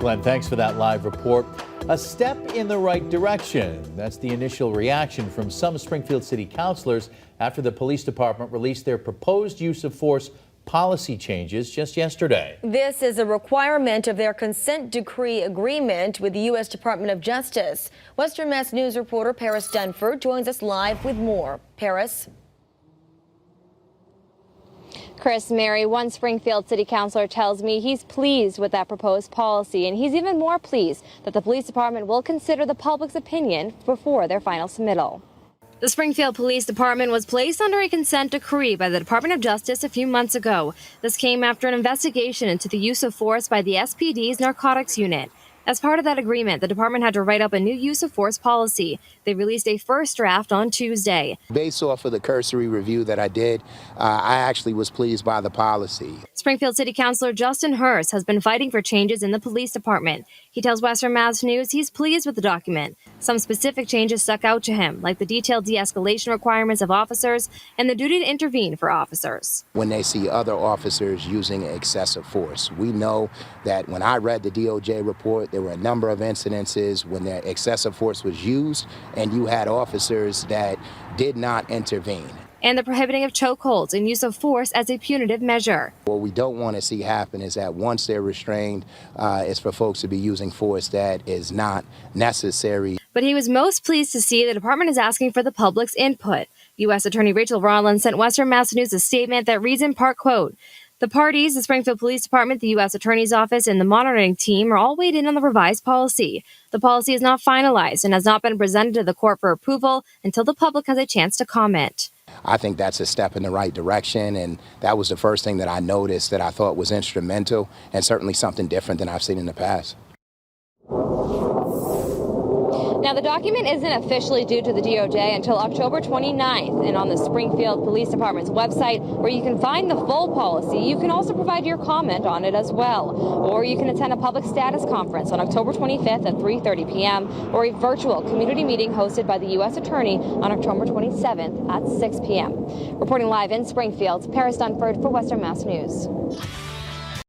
Glenn, thanks for that live report. A step in the right direction. That's the initial reaction from some Springfield City councilors after the police department released their proposed use of force policy changes just yesterday. This is a requirement of their consent decree agreement with the U.S. Department of Justice. Western Mass News reporter Paris Dunford joins us live with more. Paris. Chris, Mary, one Springfield City Councilor tells me he's pleased with that proposed policy, and he's even more pleased that the police department will consider the public's opinion before their final submittal. The Springfield Police Department was placed under a consent decree by the Department of Justice a few months ago. This came after an investigation into the use of force by the SPD's narcotics unit. As part of that agreement, the department had to write up a new use of force policy. They released a first draft on Tuesday. Based off of the cursory review that I did, I actually was pleased by the policy. Springfield City Councilor Justin Hurst has been fighting for changes in the police department. He tells Western Mass News he's pleased with the document. Some specific changes stuck out to him, like the detailed de-escalation requirements of officers and the duty to intervene for officers. When they see other officers using excessive force, we know that when I read the DOJ report, there were a number of incidences when their excessive force was used and you had officers that did not intervene. And the prohibiting of chokeholds and use of force as a punitive measure. What we don't want to see happen is that once they're restrained, is for folks to be using force that is not necessary. But he was most pleased to see the department is asking for the public's input. U.S. Attorney Rachel Rollins sent Western Mass News a statement that reads in part, quote, "The parties, the Springfield Police Department, the U.S. Attorney's Office, and the monitoring team are all weighed in on the revised policy. The policy is not finalized and has not been presented to the court for approval until the public has a chance to comment." I think that's a step in the right direction, and that was the first thing that I noticed that I thought was instrumental and certainly something different than I've seen in the past. Now, the document isn't officially due to the DOJ until October 29th, and on the Springfield Police Department's website, where you can find the full policy, you can also provide your comment on it as well. Or you can attend a public status conference on October 25th at 3:30 p.m. or a virtual community meeting hosted by the U.S. Attorney on October 27th at 6 p.m. Reporting live in Springfield, Paris Dunford for Western Mass News.